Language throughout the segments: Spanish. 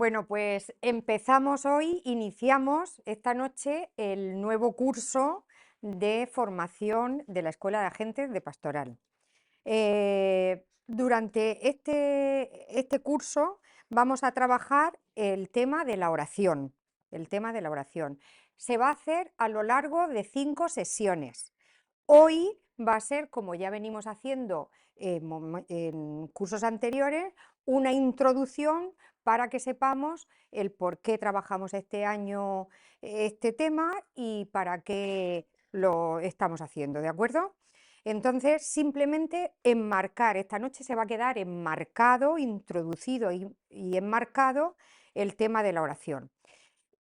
Bueno, pues empezamos hoy, iniciamos esta noche el nuevo curso de formación de la Escuela de Agentes de Pastoral. Durante este curso vamos a trabajar el tema de la oración. El tema de la oración. Se va a hacer a lo largo de 5 sesiones. Hoy va a ser, como ya venimos haciendo en cursos anteriores, una introducción para que sepamos el por qué trabajamos este año este tema y para qué lo estamos haciendo, ¿de acuerdo? Entonces, simplemente enmarcar, esta noche se va a quedar enmarcado, introducido y enmarcado el tema de la oración.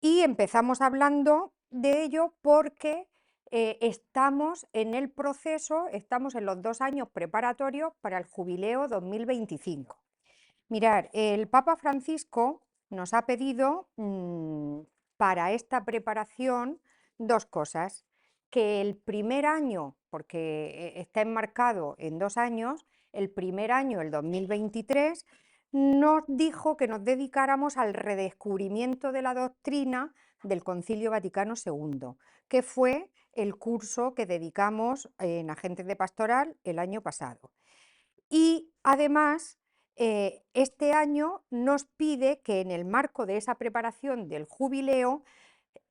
Y empezamos hablando de ello porque estamos en el proceso, estamos en los 2 años preparatorios para el jubileo 2025. Mirad, el Papa Francisco nos ha pedido para esta preparación 2 cosas: que el primer año, porque está enmarcado en 2 años, el primer año, el 2023, nos dijo que nos dedicáramos al redescubrimiento de la doctrina del Concilio Vaticano II, que fue el curso que dedicamos en Agentes de Pastoral el año pasado. Y además, este año nos pide que en el marco de esa preparación del jubileo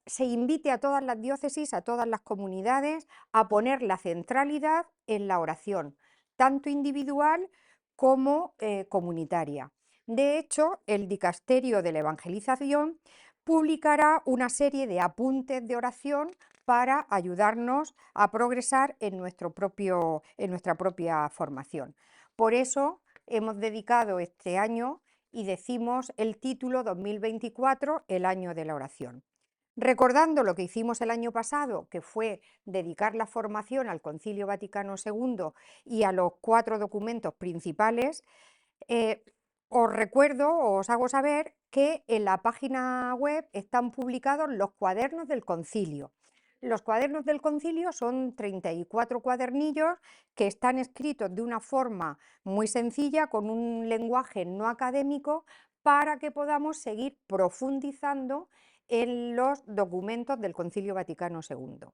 se invite a todas las diócesis, a todas las comunidades, a poner la centralidad en la oración, tanto individual como comunitaria. De hecho, el Dicasterio de la Evangelización publicará una serie de apuntes de oración para ayudarnos a progresar en nuestra propia formación. Por eso hemos dedicado este año y decimos el título 2024, el año de la oración. Recordando lo que hicimos el año pasado, que fue dedicar la formación al Concilio Vaticano II y a los 4 documentos principales, os recuerdo, os hago saber que en la página web están publicados los cuadernos del concilio. Los cuadernos del concilio son 34 cuadernillos que están escritos de una forma muy sencilla, con un lenguaje no académico, para que podamos seguir profundizando en los documentos del Concilio Vaticano II.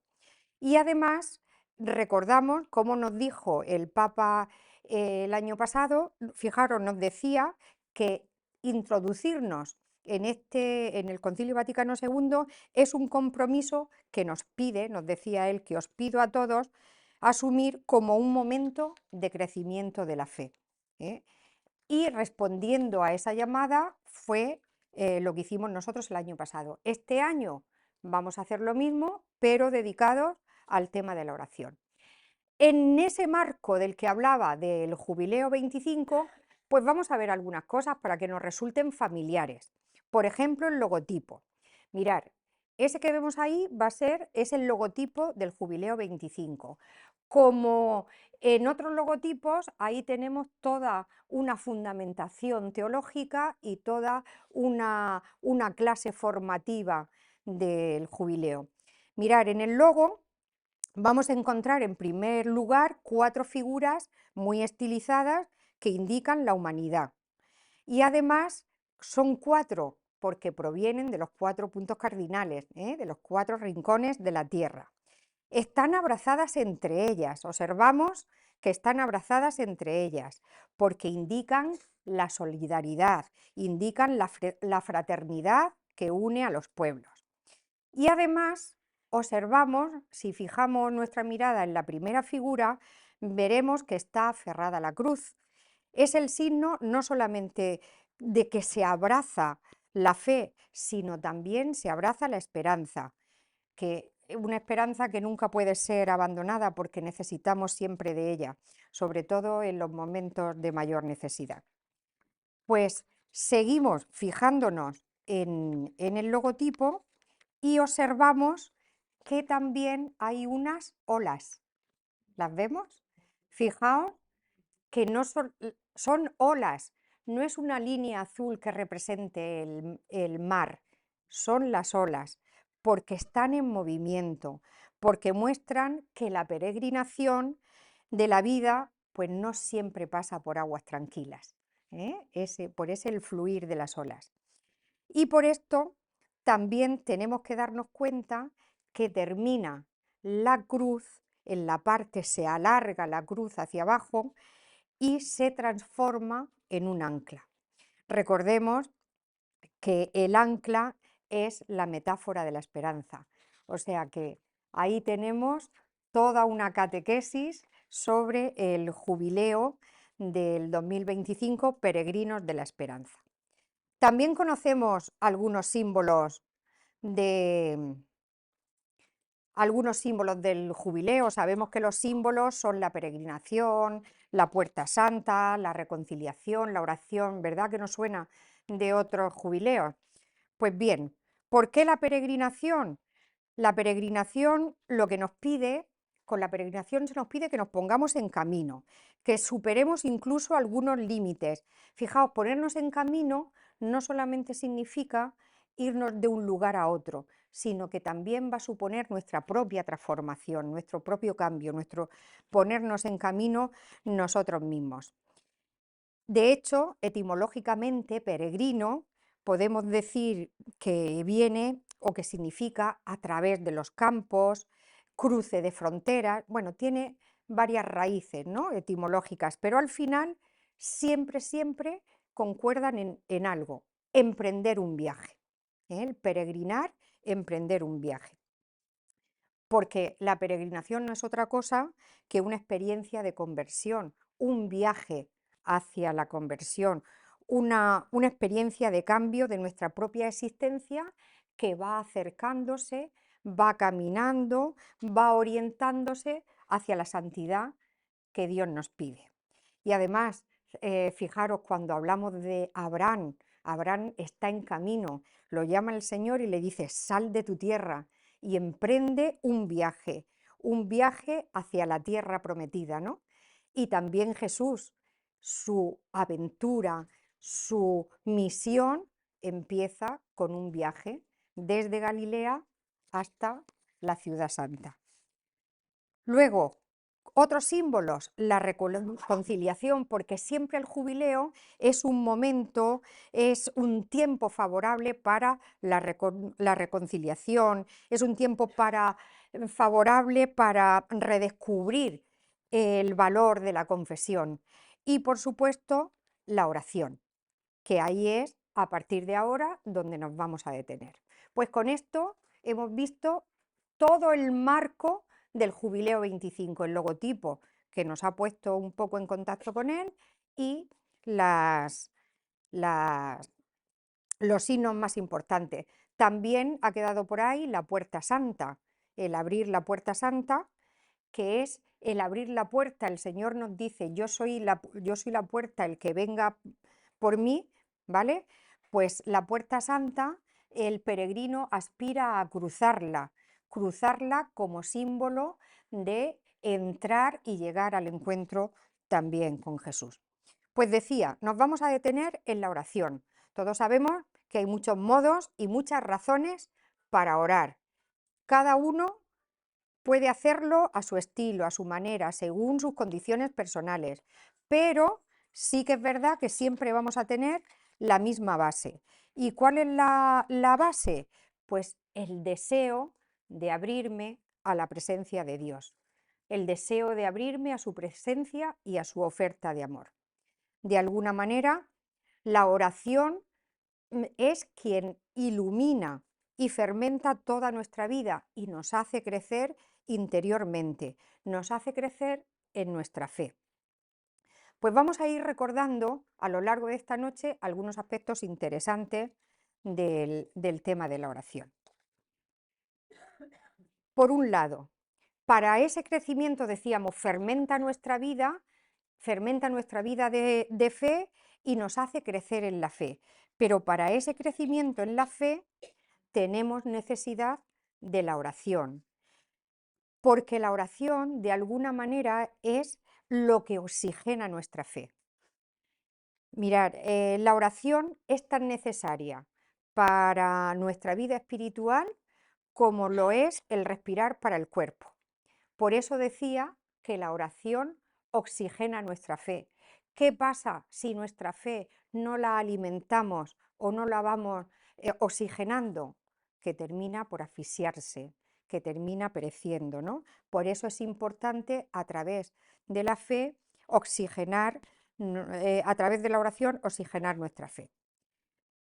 Y además recordamos, como nos dijo el Papa el año pasado, fijaros, nos decía que introducirnos en el Concilio Vaticano II es un compromiso que nos pide, nos decía él, que os pido a todos asumir como un momento de crecimiento de la fe, ¿eh? Y respondiendo a esa llamada fue lo que hicimos nosotros el año pasado. Este año vamos a hacer lo mismo, pero dedicados al tema de la oración. En ese marco del que hablaba del Jubileo 25, pues vamos a ver algunas cosas para que nos resulten familiares. Por ejemplo, el logotipo. Mirar, ese que vemos ahí es el logotipo del Jubileo 25. Como en otros logotipos, ahí tenemos toda una fundamentación teológica y toda una clase formativa del jubileo. Mirar, en el logo vamos a encontrar en primer lugar 4 figuras muy estilizadas que indican la humanidad. Y además son 4 porque provienen de los 4 puntos cardinales, de los 4 rincones de la tierra. Están abrazadas entre ellas, observamos que están abrazadas entre ellas, porque indican la solidaridad, indican la fraternidad que une a los pueblos. Y además observamos, si fijamos nuestra mirada en la primera figura, veremos que está aferrada a la cruz. Es el signo no solamente de que se abraza la fe, sino también se abraza la esperanza, que una esperanza que nunca puede ser abandonada porque necesitamos siempre de ella, sobre todo en los momentos de mayor necesidad. Pues seguimos fijándonos en el logotipo y observamos que también hay unas olas. ¿Las vemos? Fijaos que no son olas, no es una línea azul que represente el mar, son las olas, porque están en movimiento, porque muestran que la peregrinación de la vida pues no siempre pasa por aguas tranquilas, por ese el fluir de las olas. Y por esto también tenemos que darnos cuenta que termina la cruz, en la parte se alarga la cruz hacia abajo y se transforma en un ancla. Recordemos que el ancla es la metáfora de la esperanza, o sea que ahí tenemos toda una catequesis sobre el jubileo del 2025, Peregrinos de la Esperanza. También conocemos de algunos símbolos del jubileo. Sabemos que los símbolos son la peregrinación, la puerta santa, la reconciliación, la oración, ¿verdad que nos suena de otros jubileos? Pues bien, ¿por qué la peregrinación? La peregrinación lo que nos pide, con la peregrinación se nos pide que nos pongamos en camino, que superemos incluso algunos límites. Fijaos, ponernos en camino no solamente significa irnos de un lugar a otro, sino que también va a suponer nuestra propia transformación, nuestro propio cambio, nuestro ponernos en camino nosotros mismos. De hecho, etimológicamente, peregrino, podemos decir que viene o que significa a través de los campos, cruce de fronteras, bueno, tiene varias raíces, ¿no?, etimológicas, pero al final siempre concuerdan en algo, emprender un viaje, ¿eh? El peregrinar, emprender un viaje. Porque la peregrinación no es otra cosa que una experiencia de conversión, un viaje hacia la conversión, una experiencia de cambio de nuestra propia existencia que va acercándose, va caminando, va orientándose hacia la santidad que Dios nos pide. Y además, fijaros, cuando hablamos de Abraham, Abraham está en camino, lo llama el Señor y le dice, sal de tu tierra y emprende un viaje hacia la tierra prometida, ¿no? Y también Jesús, su aventura, su misión empieza con un viaje desde Galilea hasta la ciudad santa. Luego, otros símbolos, la reconciliación, porque siempre el jubileo es un momento, es un tiempo favorable para la reconciliación, es un tiempo favorable para redescubrir el valor de la confesión y, por supuesto, la oración, que ahí es a partir de ahora donde nos vamos a detener. Pues con esto hemos visto todo el marco del Jubileo 25, el logotipo que nos ha puesto un poco en contacto con él y las, los signos más importantes. También ha quedado por ahí la puerta santa, el abrir la puerta santa, que es el abrir la puerta. El Señor nos dice, yo soy la puerta, el que venga por mí, ¿vale? Pues la puerta santa, el peregrino aspira a cruzarla como símbolo de entrar y llegar al encuentro también con Jesús. Pues decía, nos vamos a detener en la oración. Todos sabemos que hay muchos modos y muchas razones para orar. Cada uno puede hacerlo a su estilo, a su manera, según sus condiciones personales, pero sí que es verdad que siempre vamos a tener la misma base. ¿Y cuál es la base? Pues el deseo de abrirme a la presencia de Dios, el deseo de abrirme a su presencia y a su oferta de amor. De alguna manera, la oración es quien ilumina y fermenta toda nuestra vida y nos hace crecer interiormente, nos hace crecer en nuestra fe. Pues vamos a ir recordando a lo largo de esta noche algunos aspectos interesantes del tema de la oración. Por un lado, para ese crecimiento, decíamos, fermenta nuestra vida de fe y nos hace crecer en la fe. Pero para ese crecimiento en la fe tenemos necesidad de la oración, porque la oración de alguna manera es lo que oxigena nuestra fe. Mirad, la oración es tan necesaria para nuestra vida espiritual como lo es el respirar para el cuerpo. Por eso decía que la oración oxigena nuestra fe. ¿Qué pasa si nuestra fe no la alimentamos o no la vamos oxigenando, que termina por asfixiarse, que termina pereciendo, ¿no? Por eso es importante a través de la fe oxigenar, a través de la oración, oxigenar nuestra fe.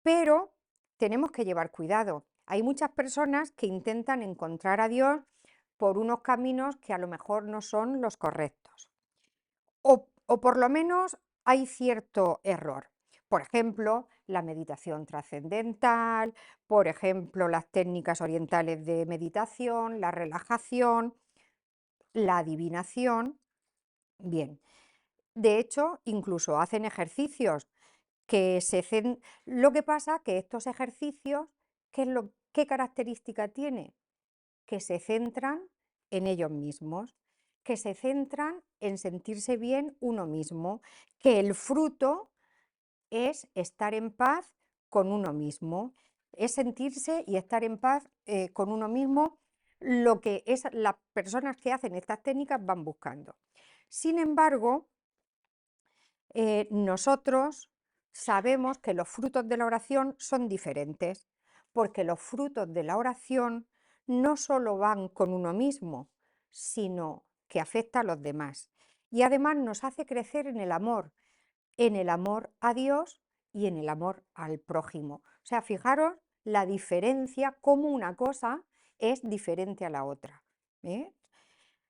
Pero tenemos que llevar cuidado. Hay muchas personas que intentan encontrar a Dios por unos caminos que a lo mejor no son los correctos. O por lo menos hay cierto error. Por ejemplo, la meditación trascendental, por ejemplo, las técnicas orientales de meditación, la relajación, la adivinación. Bien, de hecho, incluso hacen ejercicios que se hacen. Lo que pasa que estos ejercicios, ¿qué característica tiene? Que se centran en ellos mismos, que se centran en sentirse bien uno mismo, que el fruto es estar en paz con uno mismo, es sentirse y estar en paz con uno mismo, lo que las personas que hacen estas técnicas van buscando. Sin embargo, nosotros sabemos que los frutos de la oración son diferentes, porque los frutos de la oración no solo van con uno mismo, sino que afecta a los demás. Y además nos hace crecer en el amor a Dios y en el amor al prójimo. O sea, fijaros la diferencia, cómo una cosa es diferente a la otra. ¿Eh?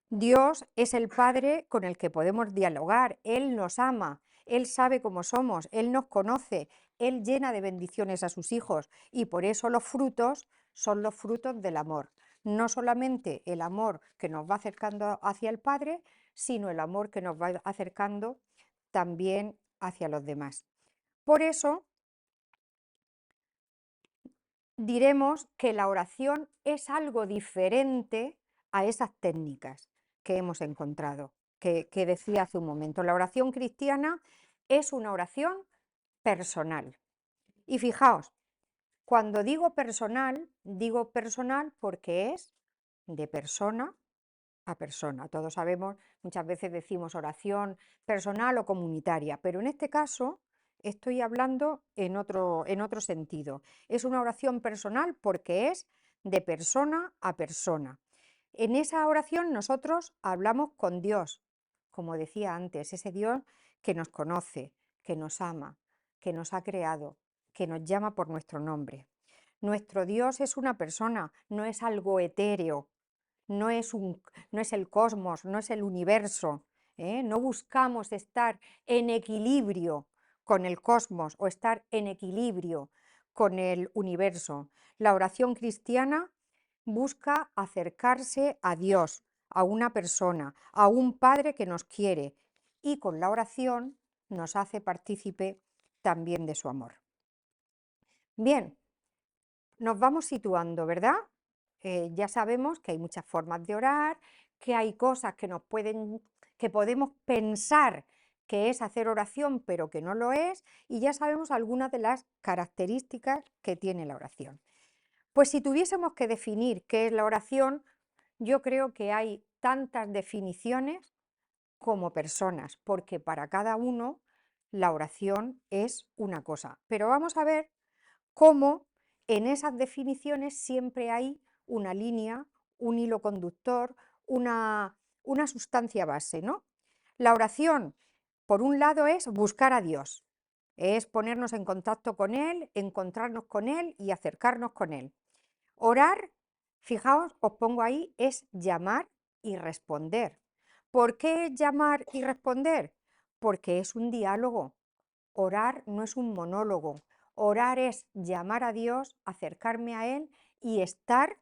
Dios es el Padre con el que podemos dialogar, Él nos ama, Él sabe cómo somos, Él nos conoce, Él llena de bendiciones a sus hijos y por eso los frutos son los frutos del amor. No solamente el amor que nos va acercando hacia el Padre, sino el amor que nos va acercando también hacia los demás. Por eso diremos que la oración es algo diferente a esas técnicas que hemos encontrado, que decía hace un momento. La oración cristiana es una oración personal. Y fijaos, cuando digo personal porque es de persona a persona. Todos sabemos, muchas veces decimos oración personal o comunitaria, pero en este caso estoy hablando en otro sentido. Es una oración personal porque es de persona a persona. En esa oración nosotros hablamos con Dios, como decía antes, ese Dios que nos conoce, que nos ama, que nos ha creado, que nos llama por nuestro nombre. Nuestro Dios es una persona, no es algo etéreo, no es, no es el cosmos, no es el universo. No buscamos estar en equilibrio con el cosmos o estar en equilibrio con el universo. La oración cristiana busca acercarse a Dios, a una persona, a un Padre que nos quiere y con la oración nos hace partícipe también de su amor. Bien, nos vamos situando, ¿verdad? Ya sabemos que hay muchas formas de orar, que hay cosas que podemos pensar que es hacer oración, pero que no lo es, y ya sabemos algunas de las características que tiene la oración. Pues si tuviésemos que definir qué es la oración, yo creo que hay tantas definiciones como personas, porque para cada uno la oración es una cosa. Pero vamos a ver cómo en esas definiciones siempre hay una línea, un hilo conductor, una sustancia base, ¿no? La oración, por un lado, es buscar a Dios, es ponernos en contacto con Él, encontrarnos con Él y acercarnos con Él. Orar, fijaos, os pongo ahí, es llamar y responder. ¿Por qué llamar y responder? Porque es un diálogo. Orar no es un monólogo. Orar es llamar a Dios, acercarme a Él y estar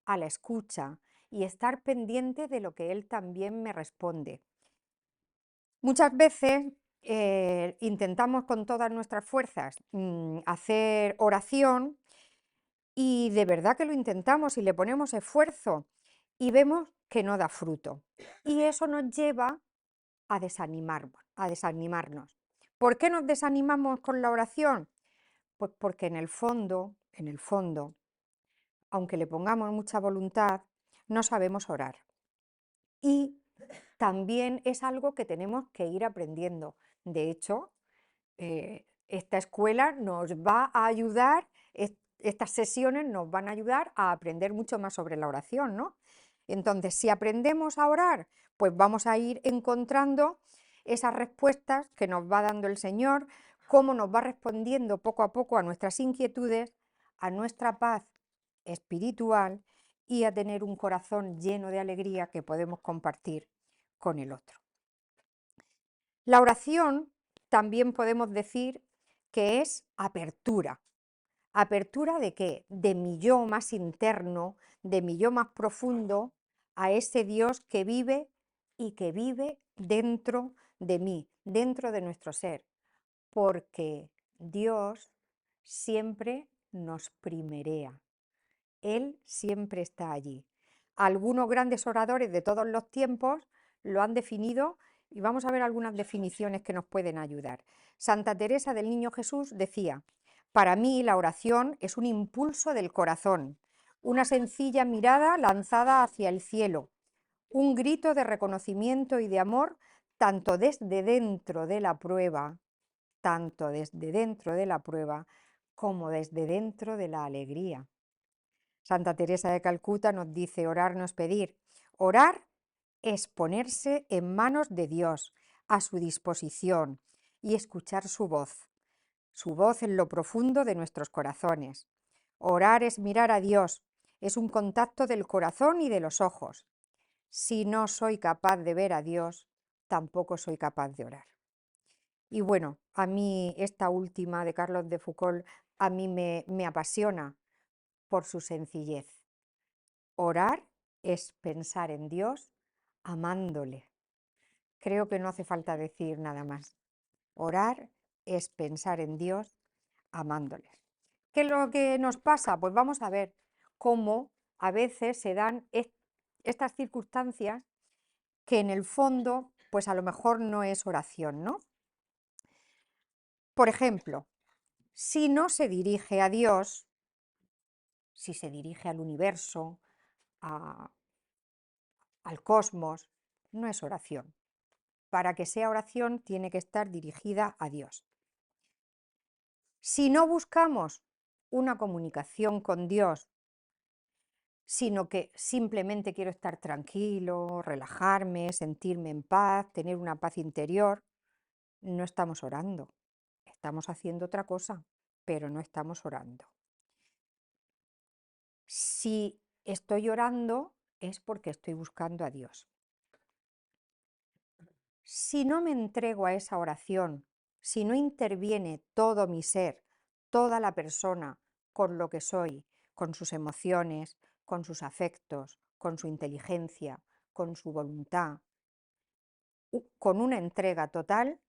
a la escucha y estar pendiente de lo que Él también me responde. Muchas veces intentamos con todas nuestras fuerzas hacer oración y de verdad que lo intentamos y le ponemos esfuerzo y vemos que no da fruto. Y eso nos lleva a desanimarnos. ¿Por qué nos desanimamos con la oración? Pues porque en el fondo, aunque le pongamos mucha voluntad, no sabemos orar. Y también es algo que tenemos que ir aprendiendo. De hecho, esta escuela nos va a ayudar estas sesiones nos van a ayudar a aprender mucho más sobre la oración, ¿no? Entonces, si aprendemos a orar, pues vamos a ir encontrando esas respuestas que nos va dando el Señor, cómo nos va respondiendo poco a poco a nuestras inquietudes, a nuestra paz espiritual y a tener un corazón lleno de alegría que podemos compartir con el otro. La oración también podemos decir que es apertura. ¿Apertura de qué? De mi yo más interno, de mi yo más profundo, a ese Dios que vive y que vive dentro de mí, dentro de nuestro ser, porque Dios siempre nos primerea, Él siempre está allí. Algunos grandes oradores de todos los tiempos lo han definido y vamos a ver algunas definiciones que nos pueden ayudar. Santa Teresa del Niño Jesús decía: para mí la oración es un impulso del corazón, una sencilla mirada lanzada hacia el cielo, un grito de reconocimiento y de amor tanto desde dentro de la prueba, tanto desde dentro de la prueba como desde dentro de la alegría. Santa Teresa de Calcuta nos dice: orar no es pedir, orar es ponerse en manos de Dios, a su disposición, y escuchar su voz en lo profundo de nuestros corazones. Orar es mirar a Dios, es un contacto del corazón y de los ojos. Si no soy capaz de ver a Dios, tampoco soy capaz de orar. Y bueno, a mí esta última de Carlos de Foucault a mí me apasiona por su sencillez. Orar es pensar en Dios amándole. Creo que no hace falta decir nada más. Orar es pensar en Dios amándoles. ¿Qué es lo que nos pasa? Pues vamos a ver cómo a veces se dan estas circunstancias que en el fondo, pues a lo mejor no es oración, ¿no? Por ejemplo, si no se dirige a Dios, si se dirige al universo, a, al cosmos, no es oración. Para que sea oración tiene que estar dirigida a Dios. Si no buscamos una comunicación con Dios, sino que simplemente quiero estar tranquilo, relajarme, sentirme en paz, tener una paz interior, no estamos orando. Estamos haciendo otra cosa, pero no estamos orando. Si estoy orando es porque estoy buscando a Dios. Si no me entrego a esa oración, si no interviene todo mi ser, toda la persona, con lo que soy, con sus emociones, con sus afectos, con su inteligencia, con su voluntad, con una entrega total,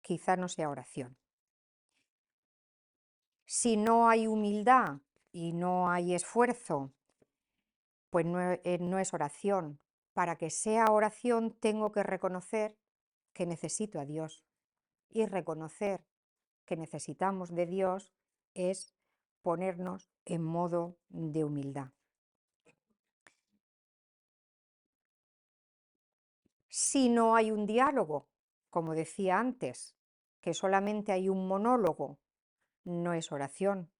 quizá no sea oración. Si no hay humildad y no hay esfuerzo, pues no es oración. Para que sea oración tengo que reconocer que necesito a Dios, y reconocer que necesitamos de Dios es ponernos en modo de humildad. Si no hay un diálogo, como decía antes, que solamente hay un monólogo, no es oración.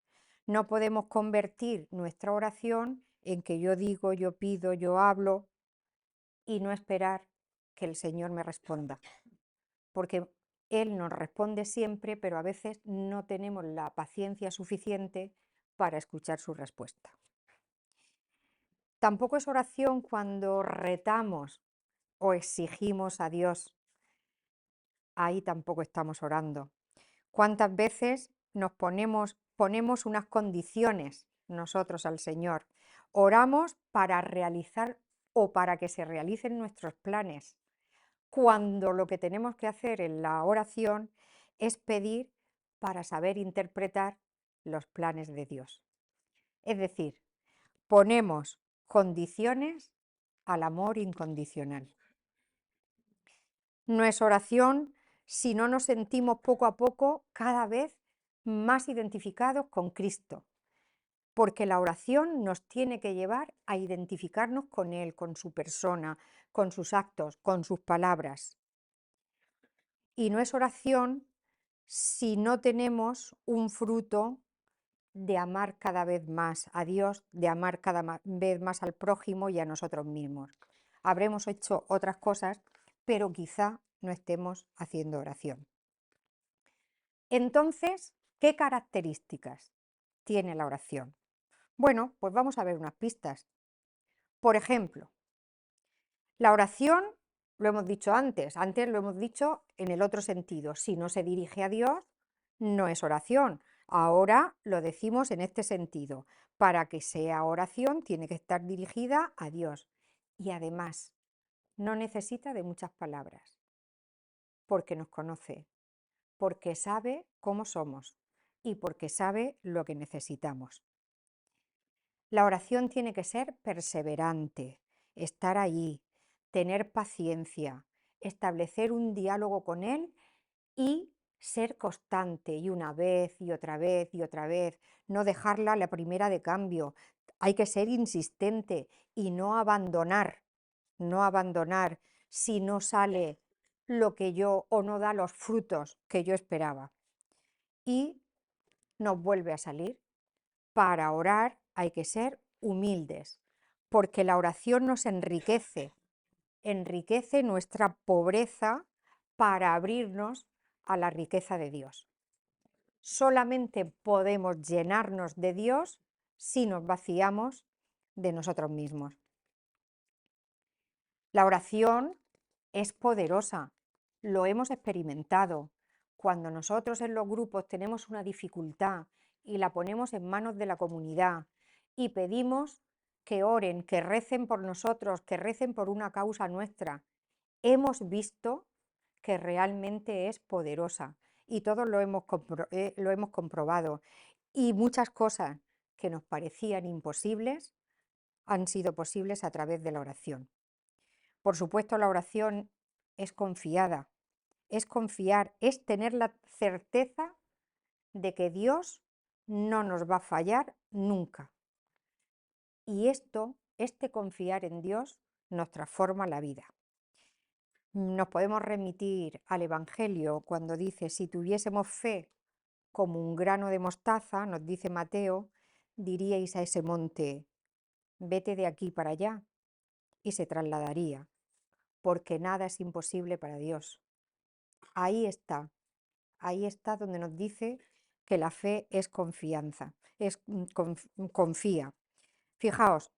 No podemos convertir nuestra oración en que yo digo, yo pido, yo hablo y no esperar que el Señor me responda, porque Él nos responde siempre, pero a veces no tenemos la paciencia suficiente para escuchar su respuesta. Tampoco es oración cuando retamos o exigimos a Dios. Ahí tampoco estamos orando. ¿Cuántas veces ponemos unas condiciones nosotros al Señor? Oramos para realizar o para que se realicen nuestros planes, cuando lo que tenemos que hacer en la oración es pedir para saber interpretar los planes de Dios. Es decir, ponemos condiciones al amor incondicional. No es oración si no nos sentimos poco a poco cada vez más identificados con Cristo, porque la oración nos tiene que llevar a identificarnos con Él, con su persona, con sus actos, con sus palabras. Y no es oración si no tenemos un fruto de amar cada vez más a Dios, de amar cada vez más al prójimo y a nosotros mismos. Habremos hecho otras cosas, pero quizá no estemos haciendo oración. Entonces, ¿qué características tiene la oración? Bueno, pues vamos a ver unas pistas. Por ejemplo, la oración, lo hemos dicho antes lo hemos dicho en el otro sentido, si no se dirige a Dios, no es oración. Ahora lo decimos en este sentido, para que sea oración tiene que estar dirigida a Dios. Y además, no necesita de muchas palabras, porque nos conoce, porque sabe cómo somos y porque sabe lo que necesitamos. La oración tiene que ser perseverante, estar allí, tener paciencia, establecer un diálogo con Él y ser constante, y una vez y otra vez y otra vez, no dejarla a la primera de cambio. Hay que ser insistente y no abandonar si no sale lo que yo o no da los frutos que yo esperaba. Y nos vuelve a salir. Para orar hay que ser humildes, porque la oración nos enriquece, enriquece nuestra pobreza para abrirnos a la riqueza de Dios. Solamente podemos llenarnos de Dios si nos vaciamos de nosotros mismos. La oración es poderosa, lo hemos experimentado. Cuando nosotros en los grupos tenemos una dificultad y la ponemos en manos de la comunidad y pedimos que oren, que recen por nosotros, que recen por una causa nuestra, hemos visto que realmente es poderosa y todos lo hemos comprobado. Y muchas cosas que nos parecían imposibles han sido posibles a través de la oración. Por supuesto, la oración es confiada, es confiar, es tener la certeza de que Dios no nos va a fallar nunca. Y este confiar en Dios nos transforma la vida. Nos podemos remitir al Evangelio cuando dice, si tuviésemos fe como un grano de mostaza, nos dice Mateo, diríais a ese monte, vete de aquí para allá, y se trasladaría, porque nada es imposible para Dios. Ahí está donde nos dice que la fe es confianza, confía. Fijaos,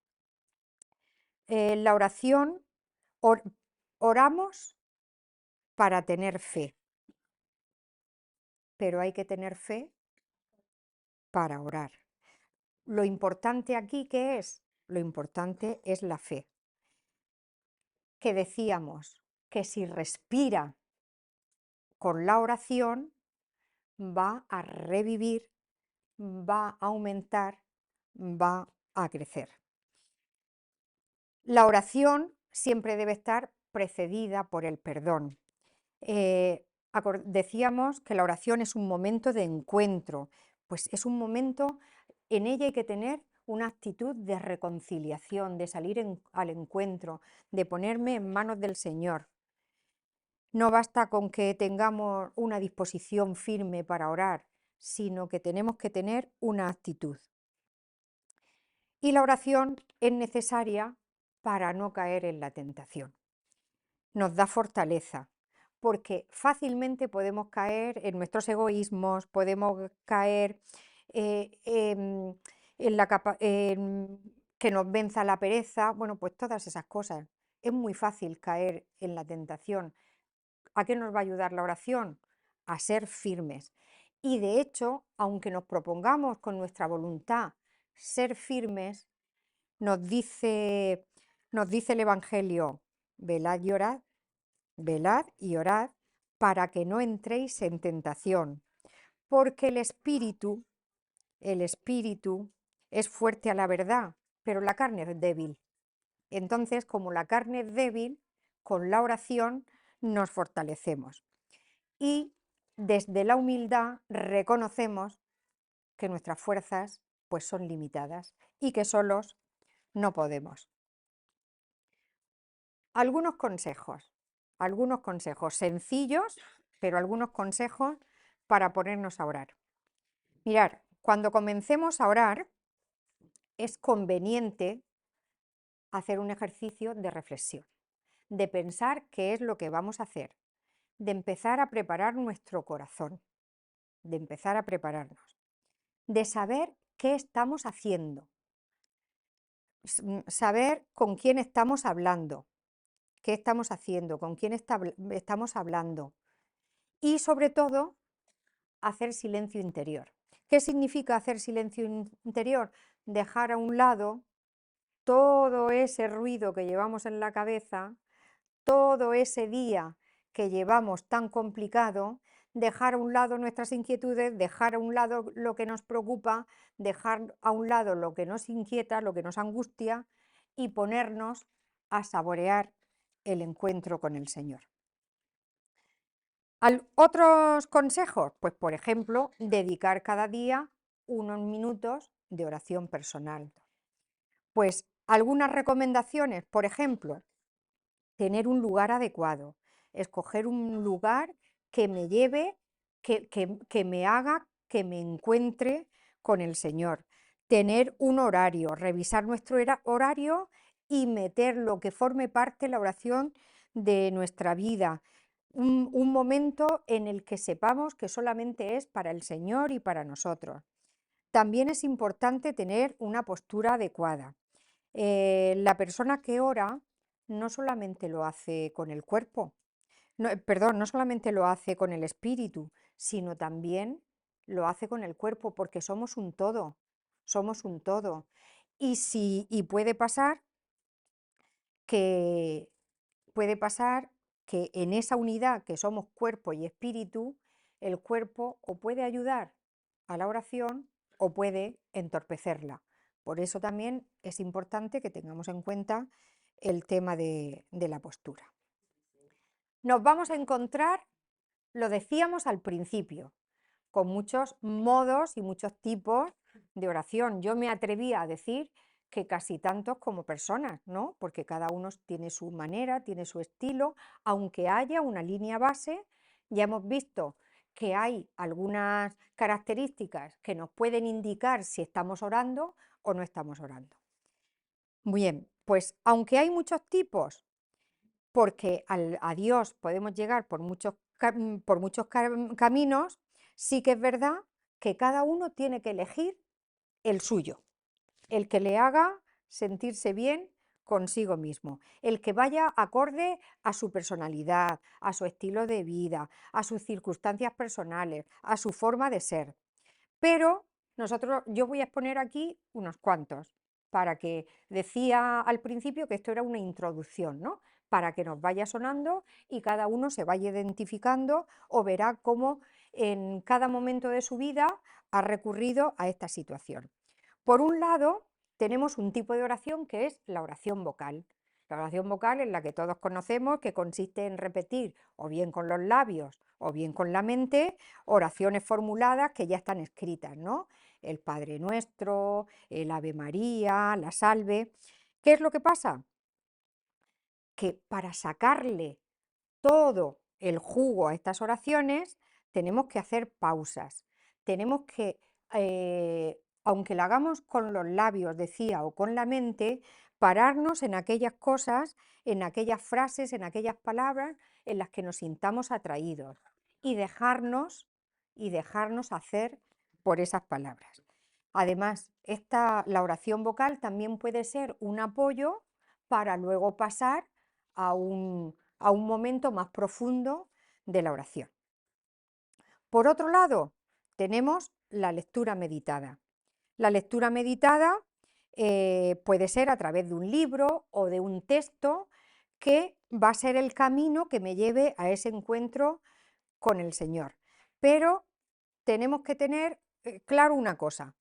la oración, oramos para tener fe, pero hay que tener fe para orar. Lo importante aquí, ¿qué es? Lo importante es la fe. Que decíamos que si respira con la oración, va a revivir, va a aumentar, va a crecer. La oración siempre debe estar precedida por el perdón. Decíamos que la oración es un momento de encuentro, pues es un momento, en ella hay que tener una actitud de reconciliación, de salir al encuentro, de ponerme en manos del Señor. No basta con que tengamos una disposición firme para orar, sino que tenemos que tener una actitud. Y la oración es necesaria para no caer en la tentación. Nos da fortaleza, porque fácilmente podemos caer en nuestros egoísmos, podemos caer en que nos venza la pereza, bueno, pues todas esas cosas. Es muy fácil caer en la tentación. ¿A qué nos va a ayudar la oración? A ser firmes. Y de hecho, aunque nos propongamos con nuestra voluntad ser firmes, nos dice el Evangelio, velad y orad para que no entréis en tentación, porque el espíritu es fuerte a la verdad, pero la carne es débil. Entonces, como la carne es débil, con la oración nos fortalecemos. Y desde la humildad reconocemos que nuestras fuerzas pues son limitadas y que solos no podemos. Algunos consejos sencillos, pero algunos consejos para ponernos a orar. Mirad, cuando comencemos a orar, es conveniente hacer un ejercicio de reflexión, de pensar qué es lo que vamos a hacer, de empezar a preparar nuestro corazón, de empezar a prepararnos, de saber qué estamos haciendo, saber con quién estamos hablando, qué estamos haciendo, con quién estamos hablando y sobre todo hacer silencio interior. ¿Qué significa hacer silencio interior? Dejar a un lado todo ese ruido que llevamos en la cabeza, todo ese día que llevamos tan complicado, dejar a un lado nuestras inquietudes, dejar a un lado lo que nos preocupa, dejar a un lado lo que nos inquieta, lo que nos angustia y ponernos a saborear el encuentro con el Señor. ¿Otros consejos? Pues por ejemplo, dedicar cada día unos minutos de oración personal. Pues algunas recomendaciones, por ejemplo, tener un lugar adecuado, escoger un lugar que me lleve, que me haga, que me encuentre con el Señor, tener un horario, revisar nuestro horario y meter lo que forme parte de la oración de nuestra vida, un momento en el que sepamos que solamente es para el Señor y para nosotros. También es importante tener una postura adecuada. La persona que ora no solamente lo hace con el cuerpo, perdón, no solamente lo hace con el espíritu, sino también lo hace con el cuerpo, porque somos un todo, somos un todo. Y que, puede pasar que en esa unidad que somos cuerpo y espíritu, el cuerpo o puede ayudar a la oración o puede entorpecerla. Por eso también es importante que tengamos en cuenta el tema de la postura. Nos vamos a encontrar, lo decíamos al principio, con muchos modos y muchos tipos de oración. Yo me atrevía a decir que casi tantos como personas, ¿no? Porque cada uno tiene su manera, tiene su estilo, aunque haya una línea base, ya hemos visto que hay algunas características que nos pueden indicar si estamos orando o no estamos orando. Muy bien, pues aunque hay muchos tipos, porque a Dios podemos llegar por muchos caminos, sí que es verdad que cada uno tiene que elegir el suyo, el que le haga sentirse bien consigo mismo, el que vaya acorde a su personalidad, a su estilo de vida, a sus circunstancias personales, a su forma de ser. Pero yo voy a exponer aquí unos cuantos, para que decía al principio que esto era una introducción, ¿no? Para que nos vaya sonando y cada uno se vaya identificando o verá cómo en cada momento de su vida ha recurrido a esta situación. Por un lado, tenemos un tipo de oración que es la oración vocal. La oración vocal es la que todos conocemos, que consiste en repetir o bien con los labios o bien con la mente oraciones formuladas que ya están escritas, ¿no? El Padre Nuestro, el Ave María, la Salve. ¿Qué es lo que pasa? Que para sacarle todo el jugo a estas oraciones tenemos que hacer pausas, tenemos que, aunque la hagamos con los labios, decía, o con la mente, pararnos en aquellas cosas, en aquellas frases, en aquellas palabras en las que nos sintamos atraídos y dejarnos hacer por esas palabras. Además, la oración vocal también puede ser un apoyo para luego pasar a un momento más profundo de la oración. Por otro lado, tenemos la lectura meditada. La lectura meditada puede ser a través de un libro o de un texto que va a ser el camino que me lleve a ese encuentro con el Señor. Pero tenemos que tener claro una cosa,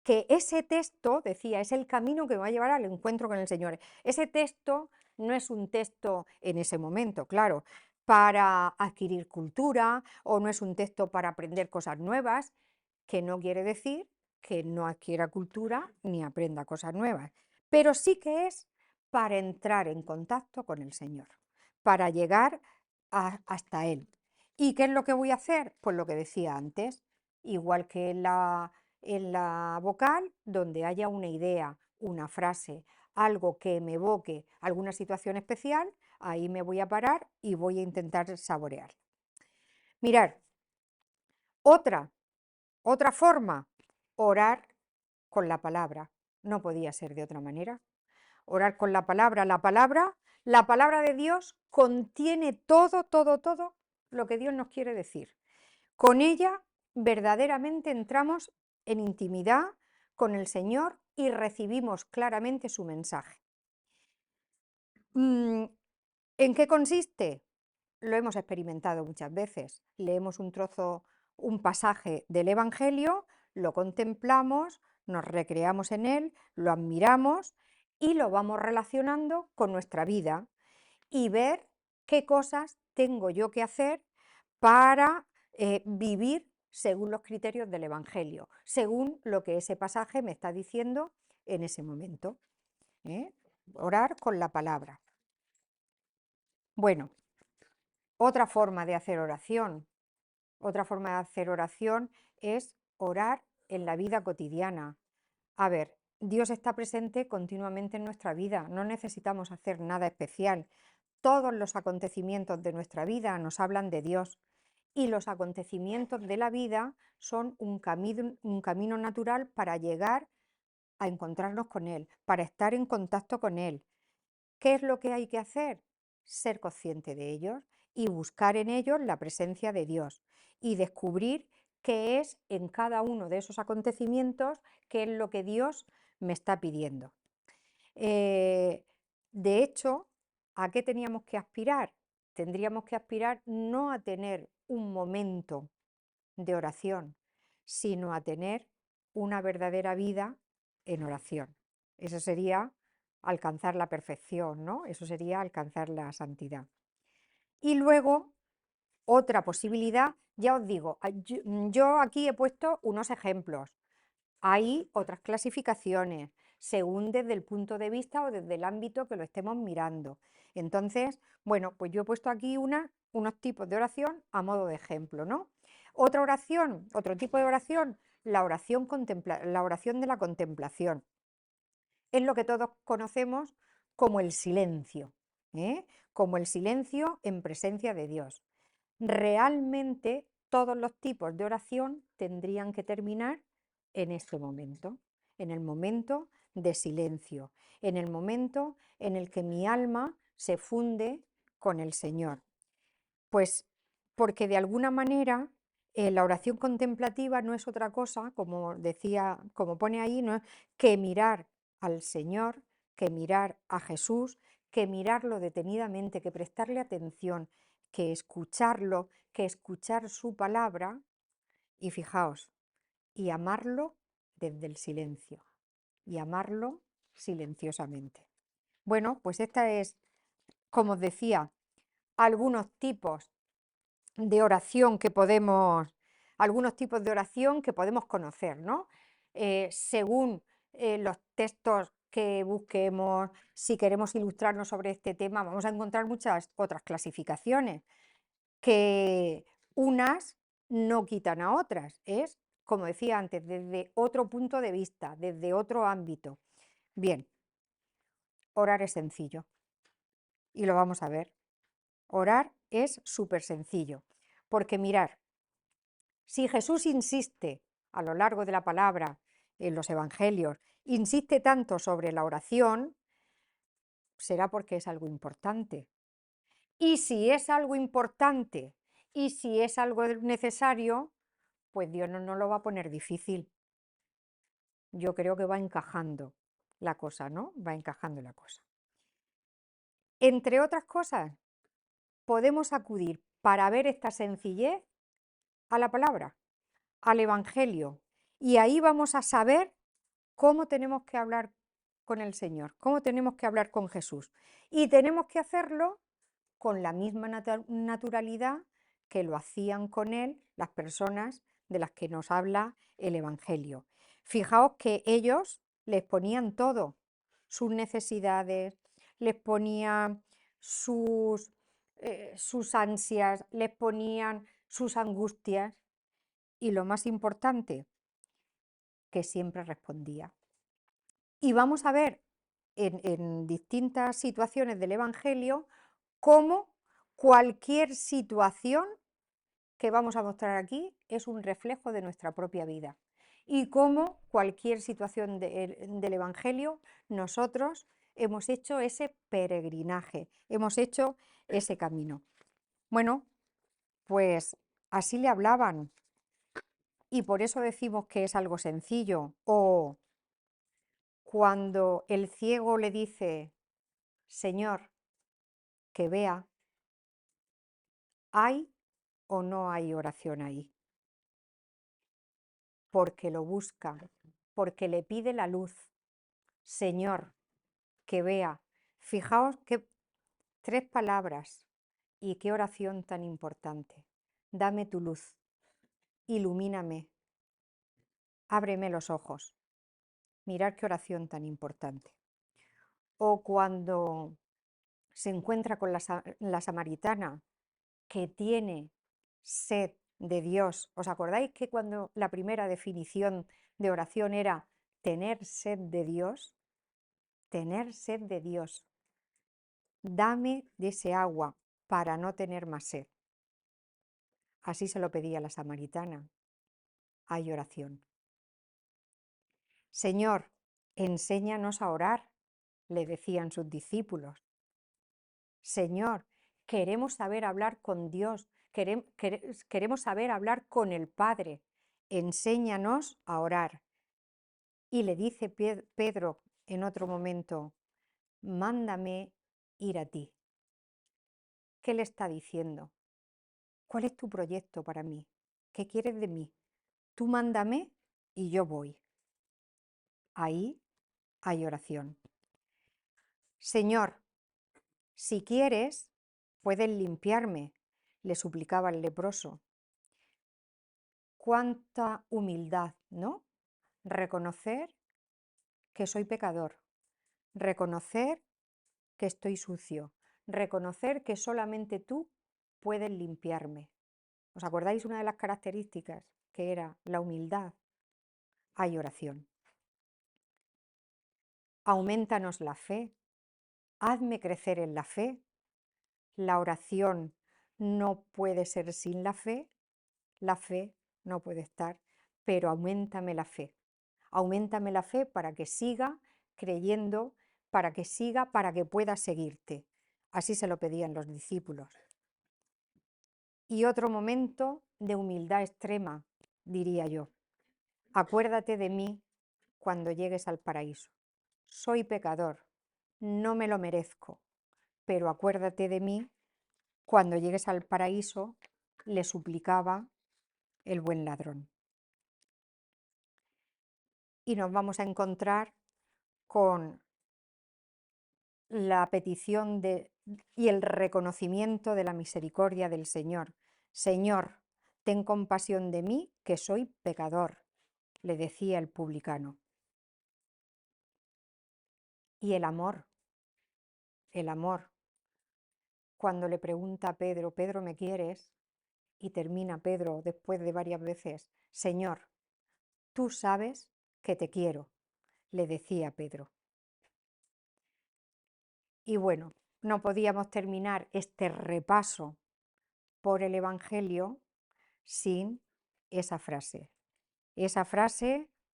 que ese texto, decía, es el camino que me va a llevar al encuentro con el Señor. Ese texto no es un texto en ese momento, claro, para adquirir cultura o no es un texto para aprender cosas nuevas, que no quiere decir que no adquiera cultura ni aprenda cosas nuevas, pero sí que es para entrar en contacto con el Señor, para llegar hasta Él. ¿Y qué es lo que voy a hacer? Pues lo que decía antes, igual que en la vocal donde haya una idea, una frase, algo que me evoque alguna situación especial, ahí me voy a parar y voy a intentar saborear. Mirar, otra, otra forma, orar con la palabra. No podía ser de otra manera. Orar con la palabra. La palabra de Dios contiene todo, todo, todo lo que Dios nos quiere decir. Con ella verdaderamente entramos en intimidad con el Señor y recibimos claramente su mensaje. ¿En qué consiste? Lo hemos experimentado muchas veces. Leemos un trozo, un pasaje del Evangelio, lo contemplamos, nos recreamos en él, lo admiramos y lo vamos relacionando con nuestra vida y ver qué cosas tengo yo que hacer para vivir según los criterios del Evangelio, según lo que ese pasaje me está diciendo en ese momento. ¿eh? Orar con la palabra. Bueno, otra forma de hacer oración. Otra forma de hacer oración es orar en la vida cotidiana. A ver, Dios está presente continuamente en nuestra vida, no necesitamos hacer nada especial. Todos los acontecimientos de nuestra vida nos hablan de Dios y los acontecimientos de la vida son un camino natural para llegar a encontrarnos con Él, para estar en contacto con Él. ¿Qué es lo que hay que hacer? Ser consciente de ellos y buscar en ellos la presencia de Dios y descubrir qué es en cada uno de esos acontecimientos, qué es lo que Dios me está pidiendo. De hecho, ¿a qué teníamos que aspirar? Tendríamos que aspirar no a tener un momento de oración, sino a tener una verdadera vida en oración. Eso sería alcanzar la perfección, ¿no? Eso sería alcanzar la santidad. Y luego, otra posibilidad, ya os digo, yo aquí he puesto unos ejemplos. Hay otras clasificaciones, según desde el punto de vista o desde el ámbito que lo estemos mirando. Entonces, bueno, pues yo he puesto aquí unos tipos de oración a modo de ejemplo, ¿no? Otra oración, otro tipo de oración, la oración de la contemplación. Es lo que todos conocemos como el silencio, ¿eh? Como el silencio en presencia de Dios. Realmente todos los tipos de oración tendrían que terminar en este momento, en el momento de silencio, en el momento en el que mi alma se funde con el Señor. Pues porque de alguna manera la oración contemplativa no es otra cosa, como decía, como pone ahí, no es que mirar al Señor, que mirar a Jesús, que mirarlo detenidamente, que prestarle atención, que escuchar su palabra y fijaos, y amarlo desde el silencio, y amarlo silenciosamente. Bueno, pues esta es, como os decía, algunos tipos de oración que podemos, algunos tipos de oración que podemos conocer, ¿no? Según los textos que busquemos, si queremos ilustrarnos sobre este tema, vamos a encontrar muchas otras clasificaciones, que unas no quitan a otras, es, como decía antes, desde otro punto de vista, desde otro ámbito. Bien, orar es sencillo y lo vamos a ver. Orar es súper sencillo, porque mirar, si Jesús insiste a lo largo de la palabra, en los evangelios, insiste tanto sobre la oración, será porque es algo importante. Y si es algo importante y si es algo necesario, pues Dios no nos lo va a poner difícil. Yo creo que va encajando la cosa, ¿no? Va encajando la cosa. Entre otras cosas, podemos acudir para ver esta sencillez a la palabra, al Evangelio, y ahí vamos a saber cómo tenemos que hablar con el Señor, cómo tenemos que hablar con Jesús. Y tenemos que hacerlo con la misma naturalidad que lo hacían con Él las personas de las que nos habla el Evangelio. Fijaos que ellos les ponían todo, sus necesidades, les ponían sus ansias, les ponían sus angustias y lo más importante, que siempre respondía. Y vamos a ver en distintas situaciones del Evangelio cómo cualquier situación que vamos a mostrar aquí es un reflejo de nuestra propia vida. Y cómo cualquier situación del Evangelio nosotros hemos hecho ese peregrinaje, hemos hecho ese camino. Bueno, pues así le hablaban y por eso decimos que es algo sencillo. O cuando el ciego le dice, Señor, que vea, ¿hay o no hay oración ahí? Porque lo busca, porque le pide la luz. Señor, que vea. Fijaos qué 3 palabras y qué oración tan importante. Dame tu luz, ilumíname, ábreme los ojos. Mirad qué oración tan importante. O cuando se encuentra con la samaritana que tiene sed de Dios. ¿Os acordáis que cuando la primera definición de oración era tener sed de Dios? Tener sed de Dios. Dame de ese agua para no tener más sed. Así se lo pedía la samaritana. Hay oración. Señor, enséñanos a orar, le decían sus discípulos. Señor, queremos saber hablar con Dios, queremos saber hablar con el Padre. Enséñanos a orar. Y le dice Pedro en otro momento, mándame ir a ti. ¿Qué le está diciendo? ¿Cuál es tu proyecto para mí? ¿Qué quieres de mí? Tú mándame y yo voy. Ahí hay oración. Señor, si quieres, puedes limpiarme, le suplicaba el leproso. Cuánta humildad, ¿no? Reconocer que soy pecador, reconocer que estoy sucio, reconocer que solamente tú puedes limpiarme. ¿Os acordáis una de las características que era la humildad? Hay oración. Aumentanos la fe, hazme crecer en la fe. La oración no puede ser sin la fe no puede estar, pero auméntame la fe. Auméntame la fe para que siga creyendo, para que pueda seguirte. Así se lo pedían los discípulos. Y otro momento de humildad extrema, diría yo. Acuérdate de mí cuando llegues al paraíso. Soy pecador, no me lo merezco, pero acuérdate de mí cuando llegues al paraíso, le suplicaba el buen ladrón. Y nos vamos a encontrar con la petición y el reconocimiento de la misericordia del Señor. Señor, ten compasión de mí, que soy pecador, le decía el publicano. Y el amor, cuando le pregunta a Pedro, Pedro, ¿me quieres? Y termina Pedro después de varias veces, Señor, tú sabes que te quiero, le decía Pedro. Y bueno, no podíamos terminar este repaso por el Evangelio sin esa frase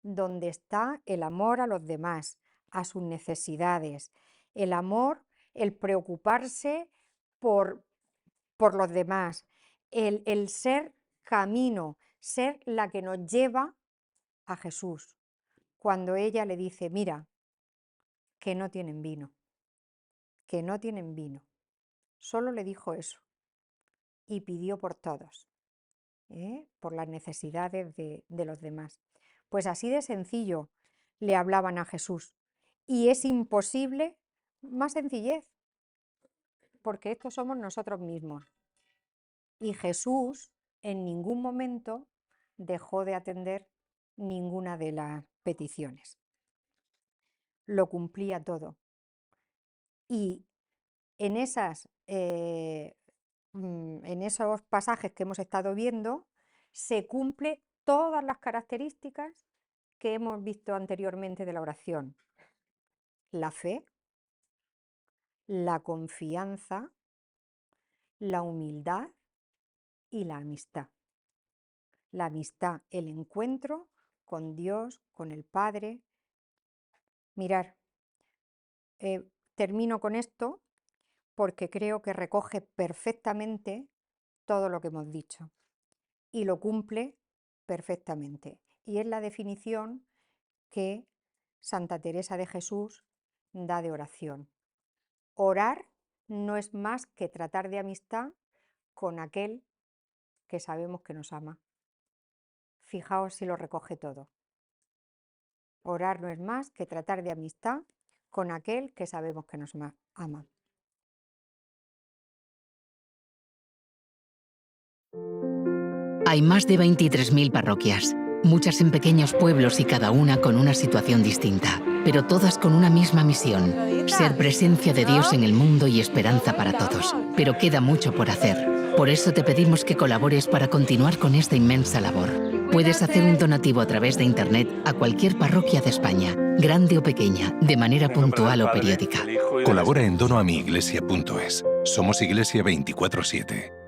donde está el amor a los demás, a sus necesidades, el amor, el preocuparse por, por los demás, el ser camino, ser la que nos lleva a Jesús. Cuando ella le dice, mira, que no tienen vino, que no tienen vino. Solo le dijo eso y pidió por todos, por las necesidades de los demás. Pues así de sencillo le hablaban a Jesús. Y es imposible más sencillez, porque estos somos nosotros mismos. Y Jesús en ningún momento dejó de atender ninguna de las peticiones. Lo cumplía todo. Y en en esos pasajes que hemos estado viendo, se cumple todas las características que hemos visto anteriormente de la oración? La fe, la confianza, la humildad y la amistad. La amistad, el encuentro con Dios, con el Padre. Mirar, termino con esto porque creo que recoge perfectamente todo lo que hemos dicho y lo cumple perfectamente. Y es la definición que Santa Teresa de Jesús da de oración. Orar no es más que tratar de amistad con aquel que sabemos que nos ama. Fijaos si lo recoge todo. Orar no es más que tratar de amistad con aquel que sabemos que nos ama. Hay más de 23.000 parroquias, muchas en pequeños pueblos y cada una con una situación distinta, pero todas con una misma misión: ser presencia de Dios en el mundo y esperanza para todos. Pero queda mucho por hacer. Por eso te pedimos que colabores para continuar con esta inmensa labor. Puedes hacer un donativo a través de Internet a cualquier parroquia de España, grande o pequeña, de manera puntual o periódica. Colabora en donoamiglesia.es. Somos Iglesia 24/7.